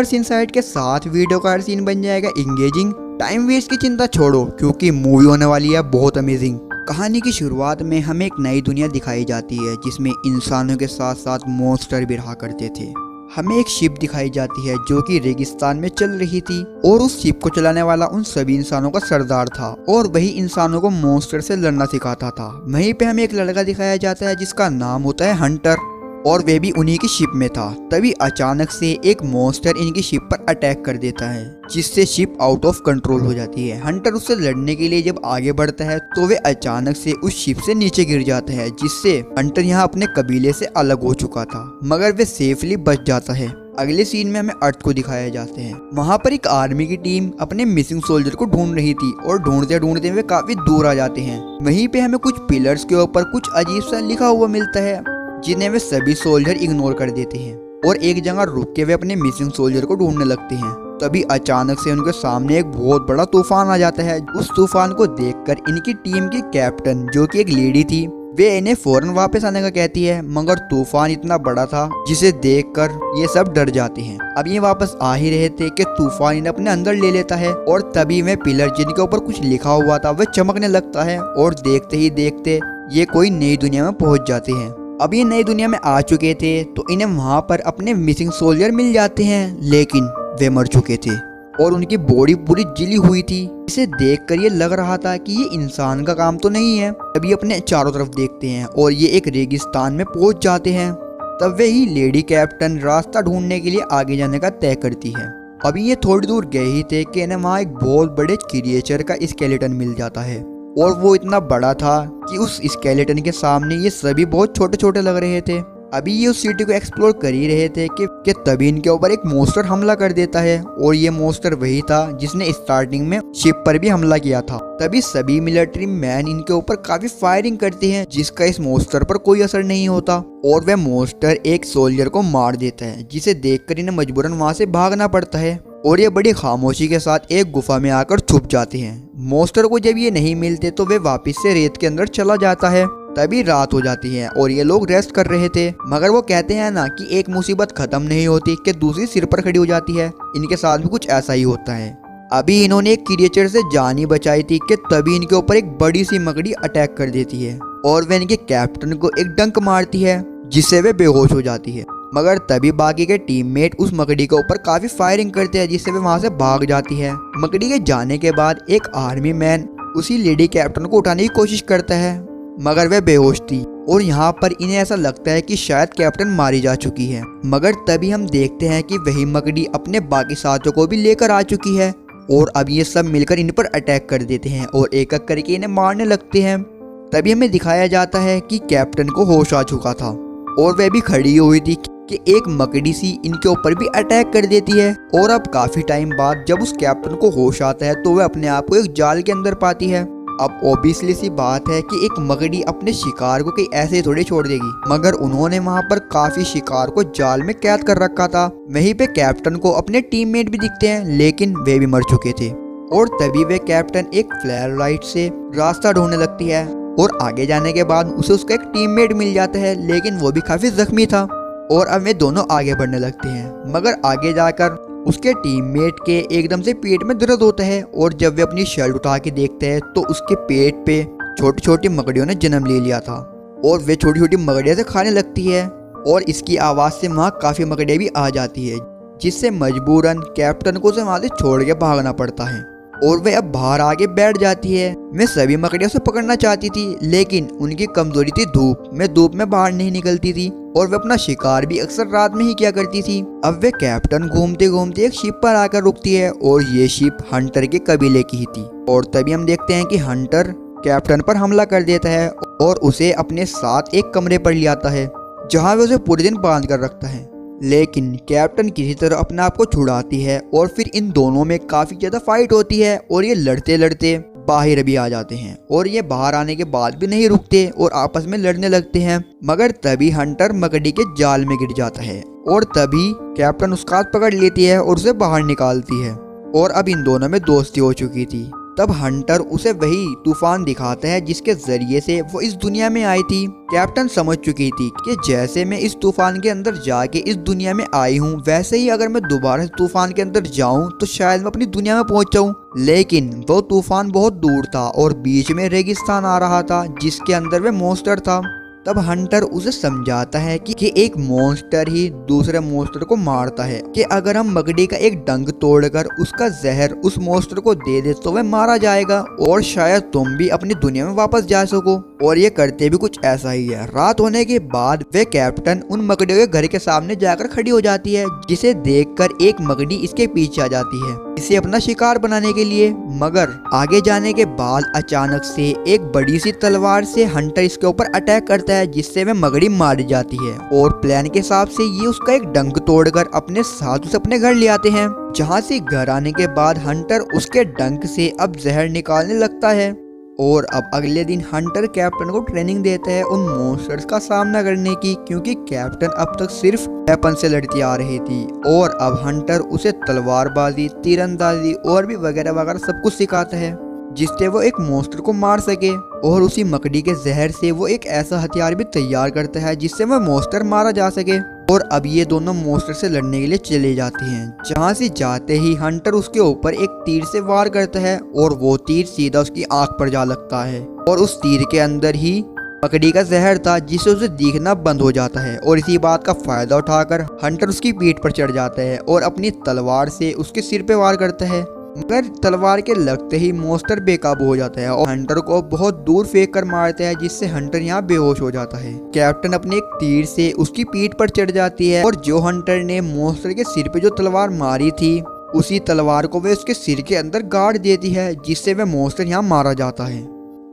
Universe inside के साथ video का हर सीन बन जाएगा इंगेजिंग। टाइम वेस्ट की चिंता छोड़ो क्योंकि मूवी होने वाली है बहुत अमेजिंग। कहानी की शुरुआत में हमें एक नई दुनिया दिखाई जाती है जिसमें इंसानों के साथ साथ मॉन्स्टर भी रहा करते थे। हमें एक शिप दिखाई जाती है जो कि रेगिस्तान में चल रही थी और उस शिप को चलाने वाला उन सभी इंसानों का सरदार था और वही इंसानों को मॉन्स्टर से लड़ना सिखाता था। वहीं पे हमें एक लड़का दिखाया जाता है जिसका नाम होता है हंटर और वह भी उन्हीं की शिप में था। तभी अचानक से एक मॉन्स्टर इनकी शिप पर अटैक कर देता है जिससे शिप आउट ऑफ कंट्रोल हो जाती है। हंटर उससे लड़ने के लिए जब आगे बढ़ता है तो वे अचानक से उस शिप से नीचे गिर जाता है जिससे हंटर यहाँ अपने कबीले से अलग हो चुका था मगर वे सेफली बच जाता है। अगले सीन में हमें अर्थ को दिखाया जाते हैं। वहाँ पर एक आर्मी की टीम अपने मिसिंग सोल्जर को ढूंढ रही थी और ढूंढते ढूंढते वे काफी दूर आ जाते हैं। वहीं पे हमें कुछ पिलर्स के ऊपर कुछ अजीब सा लिखा हुआ मिलता है जिन्हें वे सभी सोल्जर इग्नोर कर देते हैं और एक जगह रुक के वे अपने मिसिंग सोल्जर को ढूंढने लगते हैं। तभी अचानक से उनके सामने एक बहुत बड़ा तूफान आ जाता है। उस तूफान को देखकर इनकी टीम की कैप्टन जो कि एक लेडी थी वे इन्हें फौरन वापस आने का कहती है मगर तूफान इतना बड़ा था जिसे देखकर ये सब डर जाते हैं। अब ये वापस आ ही रहे थे कि तूफान इन्हें अपने अंदर ले लेता है और तभी वे पिलर जिनके ऊपर कुछ लिखा हुआ था वह चमकने लगता है और देखते ही देखते ये कोई नई दुनिया में पहुंच जाते हैं। अब ये नई दुनिया में आ चुके थे तो इन्हें वहाँ पर अपने मिसिंग सोल्जर मिल जाते हैं लेकिन वे मर चुके थे और उनकी बॉडी पूरी जली हुई थी। इसे देखकर ये लग रहा था कि ये इंसान का काम तो नहीं है। तभी अपने चारों तरफ देखते हैं और ये एक रेगिस्तान में पहुंच जाते हैं। तब वे ही लेडी कैप्टन रास्ता ढूंढने के लिए आगे जाने का तय करती है। अभी ये थोड़ी दूर गए ही थे कि इन्हें वहाँ एक बहुत बड़े क्रिएचर का स्केलेटन मिल जाता है और वो इतना बड़ा था कि उस स्केलेटन के सामने ये सभी बहुत छोटे छोटे लग रहे थे। अभी ये उस सिटी को एक्सप्लोर कर ही रहे थे कि तभी इनके ऊपर एक मॉन्स्टर हमला कर देता है और ये मॉन्स्टर वही था जिसने स्टार्टिंग में शिप पर भी हमला किया था। तभी सभी मिलिट्री मैन इनके ऊपर काफी फायरिंग करते हैं जिसका इस मॉन्स्टर पर कोई असर नहीं होता और वह मॉन्स्टर एक सोल्जर को मार देता है जिसे देखकर इन्हें मजबूरन वहां से भागना पड़ता है और ये बड़ी खामोशी के साथ एक गुफा में आकर छुप जाते हैं। मॉन्स्टर को जब ये नहीं मिलते तो वे वापस से रेत के अंदर चला जाता है। तभी रात हो जाती है और ये लोग रेस्ट कर रहे थे मगर वो कहते हैं ना कि एक मुसीबत खत्म नहीं होती कि दूसरी सिर पर खड़ी हो जाती है। इनके साथ भी कुछ ऐसा ही होता है। अभी इन्होंने एक क्रिएचर से जान ही बचाई थी कि तभी इनके ऊपर एक बड़ी सी मकड़ी अटैक कर देती है और वे इनके कैप्टन को एक डंक मारती है जिससे वे बेहोश हो जाती है। मगर तभी बाकी के टीममेट उस मकड़ी के ऊपर काफी फायरिंग करते हैं जिससे वे वहां से भाग जाती है। मकड़ी के जाने के बाद एक आर्मी मैन उसी लेडी कैप्टन को उठाने की कोशिश करता है मगर वह बेहोश थी और यहाँ पर इन्हें ऐसा लगता है कि शायद कैप्टन मारी जा चुकी है। मगर तभी हम देखते हैं कि वही मकड़ी अपने बाकी साथियों को भी लेकर आ चुकी है और अब ये सब मिलकर इन पर अटैक कर देते हैं और एक एक करके इन्हें मारने लगते हैं। तभी हमें दिखाया जाता है कि कैप्टन को होश आ चुका था और वह भी खड़ी हुई थी कि एक मकड़ी सी इनके ऊपर भी अटैक कर देती है और अब काफी टाइम बाद जब उस कैप्टन को होश आता है तो वह अपने आप को एक जाल के अंदर पाती है। अब ऑब्वियसली सी बात है कि एक मकड़ी अपने शिकार को कहीं ऐसे ही थोड़ी छोड़ देगी मगर उन्होंने वहां पर काफी शिकार को जाल में कैद कर रखा था। वहीं पे कैप्टन को अपने टीममेट भी दिखते हैं लेकिन वे भी मर चुके थे और तभी वे कैप्टन एक फ्लैर लाइट से रास्ता ढूंढने लगती है और आगे जाने के बाद उसे उसका एक टीममेट मिल जाता है लेकिन वो भी काफी जख्मी था और अब वे दोनों आगे बढ़ने लगते हैं। मगर आगे जाकर उसके टीममेट के एकदम से पेट में दर्द होता है और जब वे अपनी शर्ट उठा के देखते हैं तो उसके पेट पे छोटी छोटी मकड़ियों ने जन्म ले लिया था और वे छोटी छोटी मकड़ियाँ से खाने लगती है और इसकी आवाज़ से वहाँ काफ़ी मकड़ियाँ भी आ जाती है जिससे मजबूरन कैप्टन को उसे वहाँ से छोड़ के भागना पड़ता है और वे अब बाहर आके बैठ जाती है। मैं सभी मकड़ियों से पकड़ना चाहती थी लेकिन उनकी कमजोरी थी धूप। मैं धूप में बाहर नहीं निकलती थी और वे अपना शिकार भी अक्सर रात में ही किया करती थी। अब वे कैप्टन घूमते घूमते एक शिप पर आकर रुकती है और ये शिप हंटर के कबीले की ही थी और तभी हम देखते हैं कि हंटर कैप्टन पर हमला कर देता है और उसे अपने साथ एक कमरे पर ले आता है जहाँ वे उसे पूरे दिन बांध कर रखता है। लेकिन कैप्टन किसी तरह अपने आप को छुड़ाती है और फिर इन दोनों में काफी ज्यादा फाइट होती है और ये लड़ते लड़ते बाहर भी आ जाते हैं और ये बाहर आने के बाद भी नहीं रुकते और आपस में लड़ने लगते हैं। मगर तभी हंटर मकड़ी के जाल में गिर जाता है और तभी कैप्टन उसका हाथ पकड़ लेती है और उसे बाहर निकालती है और अब इन दोनों में दोस्ती हो चुकी थी। तब हंटर उसे वही तूफान दिखाता है जिसके जरिए से वो इस दुनिया में आई थी। कैप्टन समझ चुकी थी कि जैसे मैं इस तूफान के अंदर जाके इस दुनिया में आई हूँ, वैसे ही अगर मैं दोबारा तूफान के अंदर जाऊं तो शायद मैं अपनी दुनिया में पहुंच जाऊं। लेकिन वो तूफान बहुत दूर था और बीच में रेगिस्तान आ रहा था जिसके अंदर वे मॉन्स्टर था। तब हंटर उसे समझाता है कि एक मॉन्स्टर ही दूसरे मॉन्स्टर को मारता है, कि अगर हम मकड़ी का एक डंक तोड़कर उसका जहर उस मॉन्स्टर को दे दे तो वह मारा जाएगा और शायद तुम भी अपनी दुनिया में वापस जा सको। और ये करते भी कुछ ऐसा ही है। रात होने के बाद वे कैप्टन उन मकड़ियों के घर के सामने जाकर खड़ी हो जाती है, जिसे देखकर एक मकड़ी इसके पीछे आ जाती है इसे अपना शिकार बनाने के लिए। मगर आगे जाने के बाद अचानक से एक बड़ी सी तलवार से हंटर इसके ऊपर अटैक करता है, जिससे वह मकड़ी मारी जाती है। और प्लान के हिसाब से ये उसका एक डंक तोड़कर अपने साथ उसे अपने घर ले आते हैं, जहाँ से घर आने के बाद हंटर उसके डंक से अब जहर निकालने लगता है। और अब अगले दिन हंटर कैप्टन को ट्रेनिंग देता है उन मॉन्स्टर्स का सामना करने की, क्योंकि कैप्टन अब तक सिर्फ वेपन से लड़ती आ रही थी। और अब हंटर उसे तलवारबाजी, तीरंदाजी और भी वगैरह वगैरह सब कुछ सिखाता है, जिससे वो एक मॉन्स्टर को मार सके। और उसी मकड़ी के जहर से वो एक ऐसा हथियार भी तैयार करता है जिससे वह मॉन्स्टर मारा जा सके। और अब ये दोनों मॉन्स्टर से लड़ने के लिए चले जाते हैं, जहाँ से जाते ही हंटर उसके ऊपर एक तीर से वार करता है और वो तीर सीधा उसकी आंख पर जा लगता है। और उस तीर के अंदर ही मकड़ी का जहर था, जिससे उसे दिखना बंद हो जाता है। और इसी बात का फायदा उठाकर हंटर उसकी पीठ पर चढ़ जाता है और अपनी तलवार से उसके सिर पे वार करता है। मगर तलवार के लगते ही मॉन्स्टर बेकाबू हो जाता है और हंटर को बहुत दूर फेंक कर मारता है, जिससे हंटर यहाँ बेहोश हो जाता है। कैप्टन अपने एक तीर से उसकी पीठ पर चढ़ जाती है और जो हंटर ने मॉन्स्टर के सिर पे जो तलवार मारी थी, उसी तलवार को वे उसके सिर के अंदर गाड़ देती है, जिससे वह मॉन्स्टर यहाँ मारा जाता है।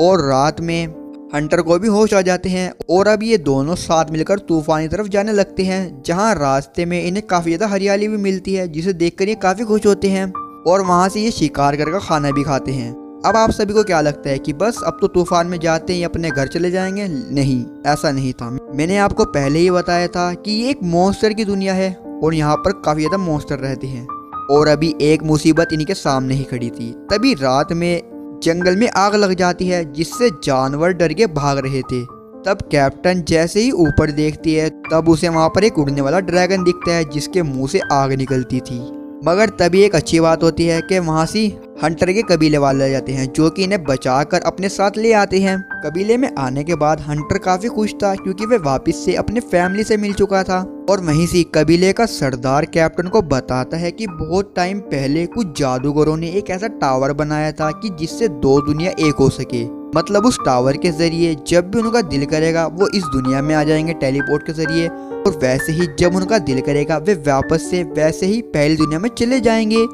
और रात में हंटर को भी होश आ जाते हैं और अब ये दोनों साथ मिलकर तूफान की तरफ जाने लगते हैं, जहाँ रास्ते में इन्हें काफी ज्यादा हरियाली भी मिलती है, जिसे देखकर ये काफी खुश होते हैं। और वहाँ से ये शिकार करके खाना भी खाते हैं। अब आप सभी को क्या लगता है कि बस अब तो तूफान में जाते ही अपने घर चले जाएंगे? नहीं, ऐसा नहीं था। मैंने आपको पहले ही बताया था कि ये एक मॉन्स्टर की दुनिया है और यहाँ पर काफी ज्यादा मॉन्स्टर रहते हैं। और अभी एक मुसीबत इनके सामने ही खड़ी थी। तभी रात में जंगल में आग लग जाती है, जिससे जानवर डर के भाग रहे थे। तब कैप्टन जैसे ही ऊपर देखती है, तब उसे वहाँ पर एक उड़ने वाला ड्रैगन दिखता है, जिसके मुंह से आग निकलती थी। मगर तभी एक अच्छी बात होती है कि वहाँ से हंटर के कबीले वाले आ जाते हैं, जो कि इन्हें बचाकर अपने साथ ले आते हैं। कबीले में आने के बाद हंटर काफी खुश था, क्योंकि वह वापस से अपने फैमिली से मिल चुका था। और वहीं से कबीले का सरदार कैप्टन को बताता है कि बहुत टाइम पहले कुछ जादूगरों ने एक ऐसा टावर बनाया था कि जिससे दो दुनिया एक हो सके। मतलब उस टावर के जरिए जब भी उनका दिल करेगा वो इस दुनिया में आ जाएंगे टेलीपोर्ट के जरिए, और वैसे ही जब उनका दिल करेगा वे वापस से वैसे ही पहली दुनिया में चले जाएंगे।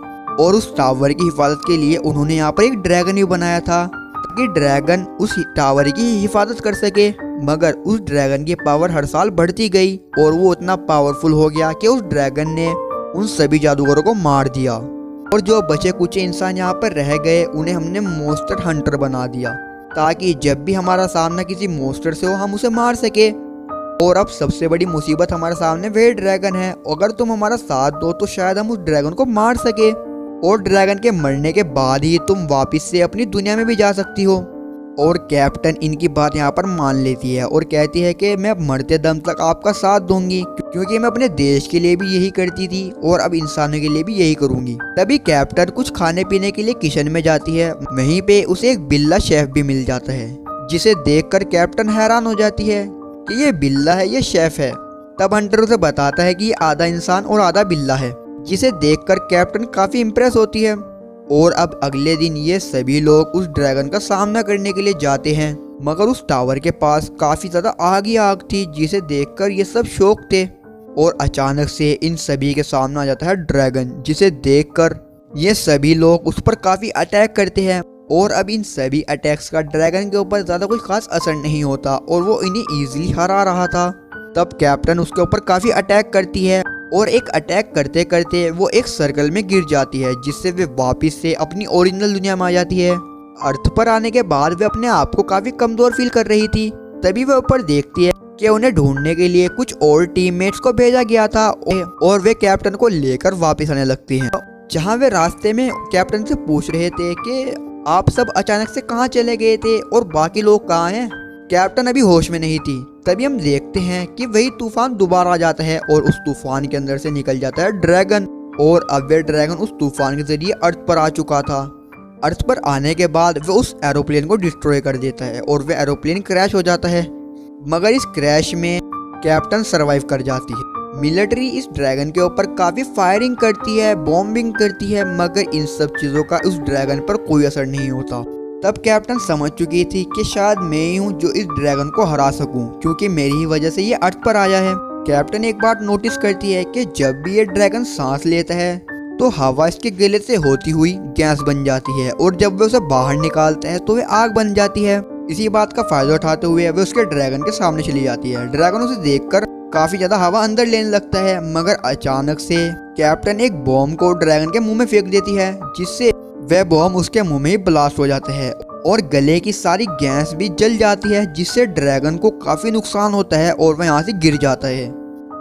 और उस टावर की हिफाजत के लिए उन्होंने यहाँ पर एक ड्रैगन भी बनाया था, ताकि ड्रैगन उस टावर की हिफाजत कर सके। मगर उस ड्रैगन की पावर हर साल बढ़ती गई और वो इतना पावरफुल हो गया कि उस ड्रैगन ने उन सभी जादूगरों को मार दिया। और जो बचे कुछ इंसान यहाँ पर रह गए, उन्हें हमने मॉन्स्टर हंटर बना दिया, ताकि जब भी हमारा सामना किसी मॉन्स्टर से हो हम उसे मार सके। और अब सबसे बड़ी मुसीबत हमारे सामने वह ड्रैगन है। अगर तुम हमारा साथ दो तो शायद हम उस ड्रैगन को मार सके, और ड्रैगन के मरने के बाद ही तुम वापस से अपनी दुनिया में भी जा सकती हो। और कैप्टन इनकी बात यहाँ पर मान लेती है और कहती है कि मैं अब मरते दम तक आपका साथ दूंगी, क्योंकि मैं अपने देश के लिए भी यही करती थी और अब इंसानों के लिए भी यही करूंगी। तभी कैप्टन कुछ खाने पीने के लिए किचन में जाती है। वहीं पे उसे एक बिल्ला शेफ भी मिल जाता है, जिसे देखकर कैप्टन हैरान हो जाती है कि ये बिल्ला है, ये शेफ है। तब हंटर उसे बताता है कि ये आधा इंसान और आधा बिल्ला है, जिसे देखकर कैप्टन काफी इम्प्रेस होती है। और अब अगले दिन ये सभी लोग उस ड्रैगन का सामना करने के लिए जाते हैं, मगर उस टावर के पास काफी ज्यादा आग ही आग थी, जिसे देखकर ये सब शौक थे। और अचानक से इन सभी के सामने आ जाता है ड्रैगन, जिसे देखकर ये सभी लोग उस पर काफी अटैक करते हैं। और अब इन सभी अटैक्स का ड्रैगन के ऊपर ज्यादा कोई खास असर नहीं होता और वो इन्हें इजीली हरा रहा था। तब कैप्टन उसके ऊपर काफी अटैक करती है और एक अटैक करते करते वो एक सर्कल में गिर जाती है, जिससे वे वापस से अपनी ओरिजिनल दुनिया में आ जाती है। अर्थ पर आने के बाद वे अपने आप को काफी कमजोर फील कर रही थी। तभी वह ऊपर देखती है कि उन्हें ढूंढने के लिए कुछ और टीममेट्स को भेजा गया था और वे कैप्टन को लेकर वापस आने लगती हैं। जहां वे रास्ते में कैप्टन से पूछ रहे थे कि आप सब अचानक से कहाँ चले गए थे और बाकी लोग कहाँ हैं? कैप्टन अभी होश में नहीं थी। तभी हम देखते हैं कि वही तूफान दोबारा आ जाता है और उस तूफान के अंदर से निकल जाता है ड्रैगन। और अब वह ड्रैगन उस तूफान के जरिए अर्थ पर आ चुका था। अर्थ पर आने के बाद वह उस एरोप्लेन को डिस्ट्रॉय कर देता है और वह एरोप्लेन क्रैश हो जाता है। मगर इस क्रैश में कैप्टन सरवाइव कर जाती है। मिलिट्री इस ड्रैगन के ऊपर काफ़ी फायरिंग करती है, बॉम्बिंग करती है, मगर इन सब चीज़ों का उस ड्रैगन पर कोई असर नहीं होता। तब कैप्टन समझ चुकी थी कि शायद मैं ही हूँ जो इस ड्रैगन को हरा सकूं, क्योंकि मेरी ही वजह से ये अर्थ पर आया है। कैप्टन एक बात नोटिस करती है कि जब भी ये ड्रैगन सांस लेता है तो हवा इसके गले से होती हुई गैस बन जाती है, और जब वे उसे बाहर निकालते हैं तो वे आग बन जाती है। इसी बात का फायदा उठाते हुए वे उसके ड्रैगन के सामने चली जाती है। ड्रैगन उसे देखकर काफी ज्यादा हवा अंदर लेने लगता है, मगर अचानक से कैप्टन एक बॉम्ब को ड्रैगन के मुंह में फेंक देती है, जिससे वह बॉम्ब उसके मुंह में ही ब्लास्ट हो जाता है और गले की सारी गैस भी जल जाती है, जिससे ड्रैगन को काफी नुकसान होता है और वह यहाँ से गिर जाता है।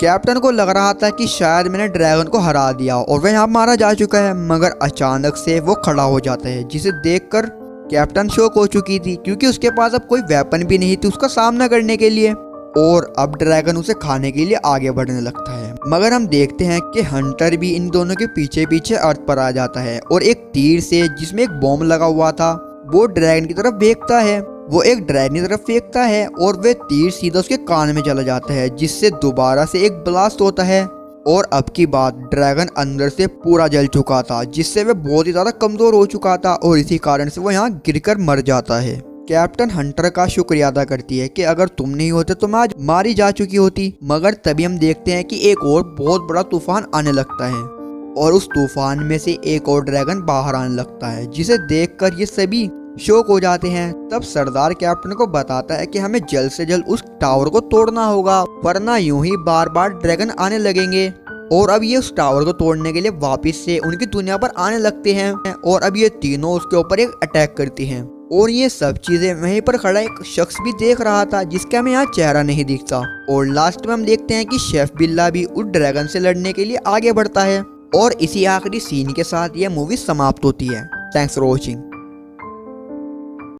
कैप्टन को लग रहा था कि शायद मैंने ड्रैगन को हरा दिया और वह यहाँ मारा जा चुका है, मगर अचानक से वो खड़ा हो जाता है, जिसे देखकर कैप्टन शॉक हो चुकी थी, क्योंकि उसके पास अब कोई वेपन भी नहीं थी उसका सामना करने के लिए। और अब ड्रैगन उसे खाने के लिए आगे बढ़ने लगता है। मगर हम देखते हैं कि हंटर भी इन दोनों के पीछे पीछे अर्थ पर आ जाता है और एक तीर से, जिसमें एक बॉम्ब लगा हुआ था, वो ड्रैगन की तरफ फेंकता है। वो एक ड्रैगन की तरफ फेंकता है और वह तीर सीधा उसके कान में चला जाता है, जिससे दोबारा से एक ब्लास्ट होता है। और अब की बात ड्रैगन अंदर से पूरा जल चुका था, जिससे वह बहुत ही ज्यादा कमजोर हो चुका था और इसी कारण से वो यहाँ गिरकर मर जाता है। कैप्टन हंटर का शुक्रिया अदा करती है कि अगर तुम नहीं होते तो मैं आज मारी जा चुकी होती। मगर तभी हम देखते हैं कि एक और बहुत बड़ा तूफान आने लगता है और उस तूफान में से एक और ड्रैगन बाहर आने लगता है, जिसे देखकर ये सभी शॉक हो जाते हैं। तब सरदार कैप्टन को बताता है कि हमें जल्द से जल्द उस टावर को तोड़ना होगा, वरना यूं ही बार बार ड्रैगन आने लगेंगे। और अब ये उस टावर को तोड़ने के लिए वापस से उनकी दुनिया पर आने लगते हैं और अब ये तीनों उसके ऊपर एक अटैक करती हैं। और ये सब चीजें वहीं पर खड़ा एक शख्स भी देख रहा था, जिसका हमें यहाँ चेहरा नहीं दिखता। और लास्ट में हम देखते हैं कि शेफ बिल्ला भी उस ड्रैगन से लड़ने के लिए आगे बढ़ता है। और इसी आखिरी सीन के साथ यह मूवी समाप्त होती है। Thanks for watching.